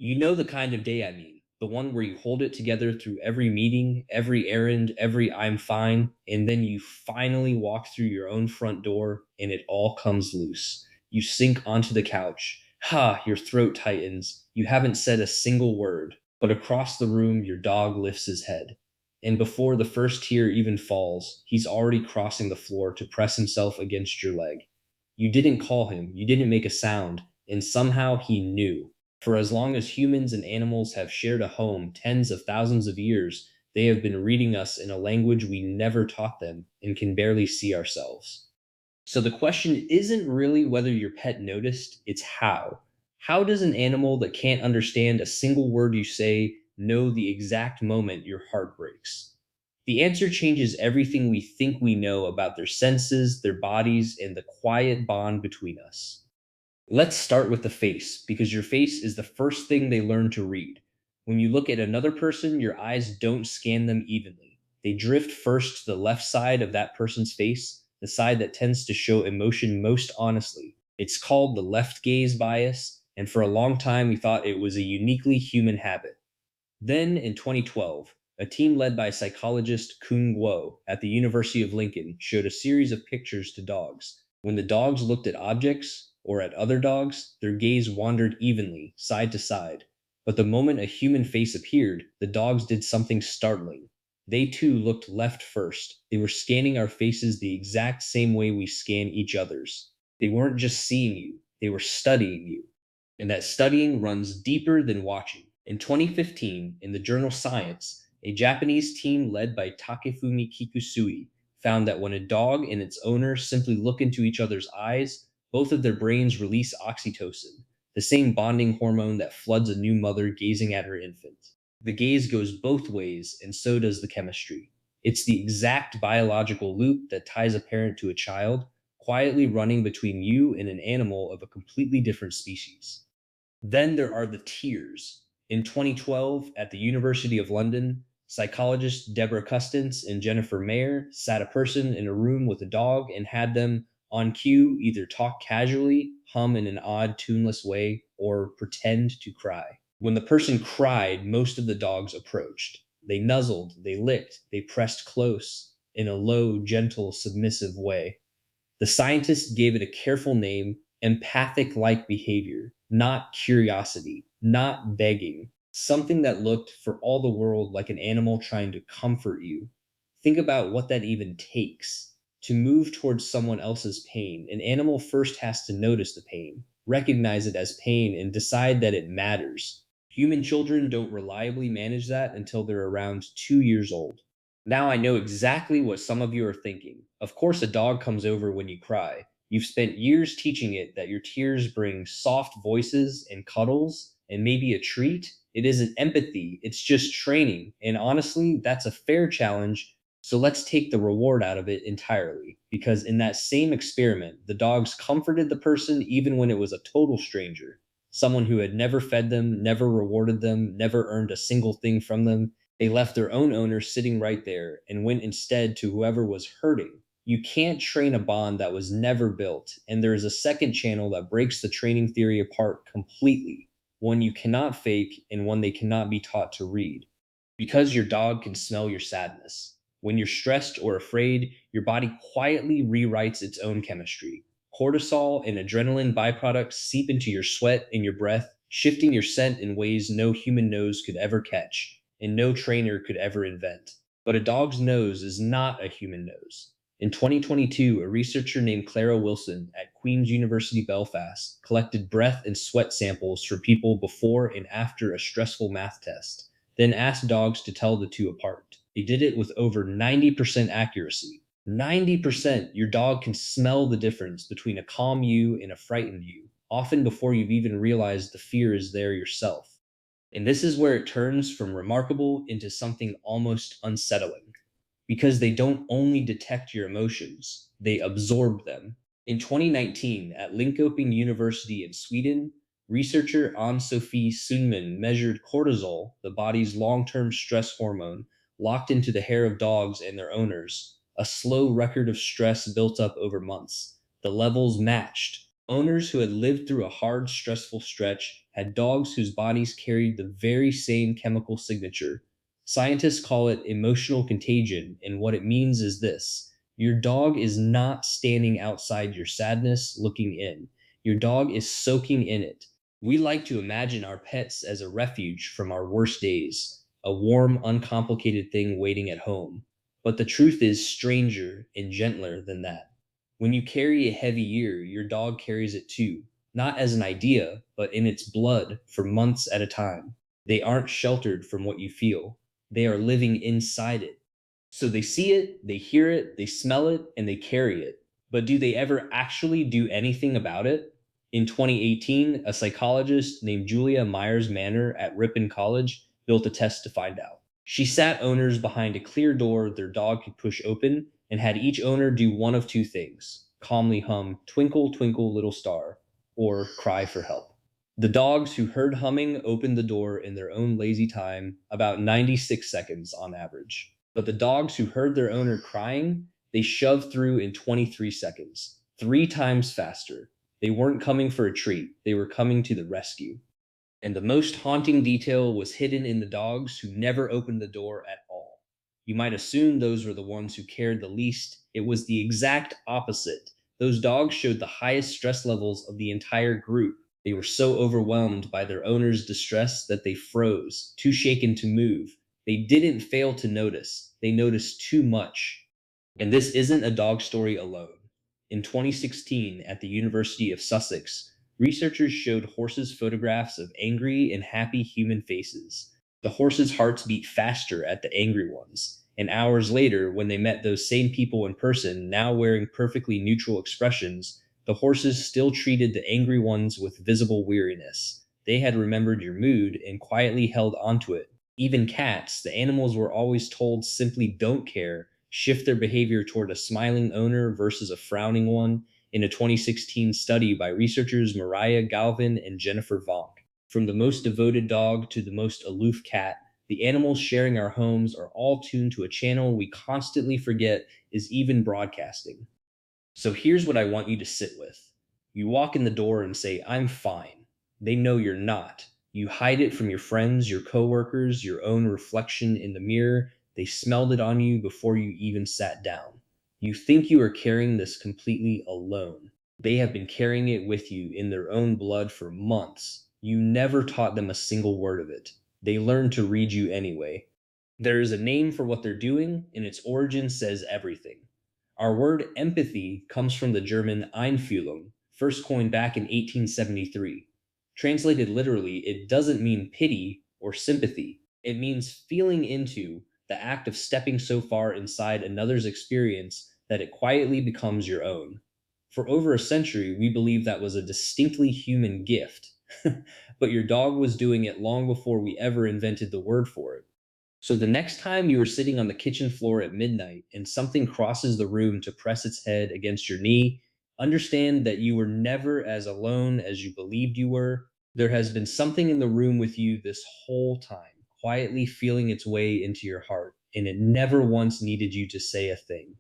You know the kind of day I mean. The one where you hold it together through every meeting, every errand, every I'm fine, and then you finally walk through your own front door and it all comes loose. You sink onto the couch. Ha, your throat tightens. You haven't said a single word, but across the room, your dog lifts his head. And before the first tear even falls, he's already crossing the floor to press himself against your leg. You didn't call him, you didn't make a sound, and somehow he knew. For as long as humans and animals have shared a home tens of thousands of years, they have been reading us in a language we never taught them and can barely see ourselves. So the question isn't really whether your pet noticed, it's how. How does an animal that can't understand a single word you say know the exact moment your heart breaks? The answer changes everything we think we know about their senses, their bodies, and the quiet bond between us. Let's start with the face, because your face is the first thing they learn to read. When you look at another person, your eyes don't scan them evenly. They drift first to the left side of that person's face, the side that tends to show emotion most honestly. It's called the left gaze bias, and for a long time we thought it was a uniquely human habit. Then, in 2012, a team led by psychologist Kung Guo at the University of Lincoln showed a series of pictures to dogs. When the dogs looked at objects or at other dogs, their gaze wandered evenly, side to side. But the moment a human face appeared, the dogs did something startling. They too looked left first. They were scanning our faces the exact same way we scan each other's. They weren't just seeing you, they were studying you. And that studying runs deeper than watching. In 2015, in the journal Science, a Japanese team led by Takefumi Kikusui found that when a dog and its owner simply look into each other's eyes, both of their brains release oxytocin, the same bonding hormone that floods a new mother gazing at her infant. The gaze goes both ways, and so does the chemistry. It's the exact biological loop that ties a parent to a child, quietly running between you and an animal of a completely different species. Then there are the tears. In 2012, at the University of London, psychologists Deborah Custance and Jennifer Mayer sat a person in a room with a dog and had them, on cue, either talk casually, hum in an odd, tuneless way, or pretend to cry. When the person cried, most of the dogs approached. They nuzzled, they licked, they pressed close in a low, gentle, submissive way. The scientists gave it a careful name: empathic like behavior, not curiosity, not begging, something that looked for all the world like an animal trying to comfort you. Think about what that even takes. To move towards someone else's pain, an animal first has to notice the pain, recognize it as pain, and decide that it matters. Human children don't reliably manage that until they're around 2 years old. Now I know exactly what some of you are thinking. Of course, a dog comes over when you cry. You've spent years teaching it that your tears bring soft voices and cuddles and maybe a treat. It isn't empathy, it's just training. And honestly, that's a fair challenge. So let's take the reward out of it entirely. Because in that same experiment, the dogs comforted the person even when it was a total stranger. Someone who had never fed them, never rewarded them, never earned a single thing from them. They left their own owner sitting right there and went instead to whoever was hurting. You can't train a bond that was never built, and there is a second channel that breaks the training theory apart completely, one you cannot fake and one they cannot be taught to read. Because your dog can smell your sadness. When you're stressed or afraid, your body quietly rewrites its own chemistry. Cortisol and adrenaline byproducts seep into your sweat and your breath, shifting your scent in ways no human nose could ever catch and no trainer could ever invent. But a dog's nose is not a human nose. In 2022, a researcher named Clara Wilson at Queen's University Belfast collected breath and sweat samples for people before and after a stressful math test, then asked dogs to tell the two apart. They did it with over 90% accuracy. 90%, your dog can smell the difference between a calm you and a frightened you, often before you've even realized the fear is there yourself. And this is where it turns from remarkable into something almost unsettling, because they don't only detect your emotions, they absorb them. In 2019, at Linköping University in Sweden, researcher Ann-Sophie Sundman measured cortisol, the body's long-term stress hormone, locked into the hair of dogs and their owners. A slow record of stress built up over months. The levels matched, Owners who had lived through a hard, stressful stretch had dogs whose bodies carried the very same chemical signature. Scientists call it emotional contagion, and what it means is this: your dog is not standing outside your sadness looking in. Your dog is soaking in it. We like to imagine our pets as a refuge from our worst days, a warm, uncomplicated thing waiting at home. But the truth is stranger and gentler than that. When you carry a heavy year, your dog carries it too, not as an idea, but in its blood for months at a time. They aren't sheltered from what you feel, they are living inside it. So they see it, they hear it, they smell it, and they carry it. But do they ever actually do anything about it? In 2018, a psychologist named Julia Myers Manor at Ripon College built a test to find out. She sat owners behind a clear door their dog could push open and had each owner do one of two things: calmly hum Twinkle, Twinkle, Little Star, or cry for help. The dogs who heard humming opened the door in their own lazy time, about 96 seconds on average. But the dogs who heard their owner crying, they shoved through in 23 seconds, 3 times faster. They weren't coming for a treat, they were coming to the rescue. And the most haunting detail was hidden in the dogs who never opened the door at all. You might assume those were the ones who cared the least. It was the exact opposite. Those dogs showed the highest stress levels of the entire group. They were so overwhelmed by their owner's distress that they froze, too shaken to move. They didn't fail to notice, they noticed too much. And this isn't a dog story alone. In 2016, at the University of Sussex, researchers showed horses photographs of angry and happy human faces. The horses' hearts beat faster at the angry ones, and hours later, when they met those same people in person, now wearing perfectly neutral expressions, the horses still treated the angry ones with visible weariness. They had remembered your mood and quietly held onto it. Even cats, the animals were always told simply don't care, shift their behavior toward a smiling owner versus a frowning one in a 2016 study by researchers Mariah Galvin and Jennifer Vonk. From the most devoted dog to the most aloof cat, the animals sharing our homes are all tuned to a channel we constantly forget is even broadcasting. So here's what I want you to sit with. You walk in the door and say, I'm fine. They know you're not. You hide it from your friends, your coworkers, your own reflection in the mirror. They smelled it on you before you even sat down. You think you are carrying this completely alone. They have been carrying it with you in their own blood for months. You never taught them a single word of it. They learned to read you anyway. There is a name for what they're doing, and its origin says everything. Our word empathy comes from the German Einfühlung, first coined back in 1873. Translated literally, it doesn't mean pity or sympathy. It means feeling into, the act of stepping so far inside another's experience that it quietly becomes your own. For over a century, we believed that was a distinctly human gift. But your dog was doing it long before we ever invented the word for it. So the next time you are sitting on the kitchen floor at midnight and something crosses the room to press its head against your knee, understand that you were never as alone as you believed you were. There has been something in the room with you this whole time, quietly feeling its way into your heart, and it never once needed you to say a thing.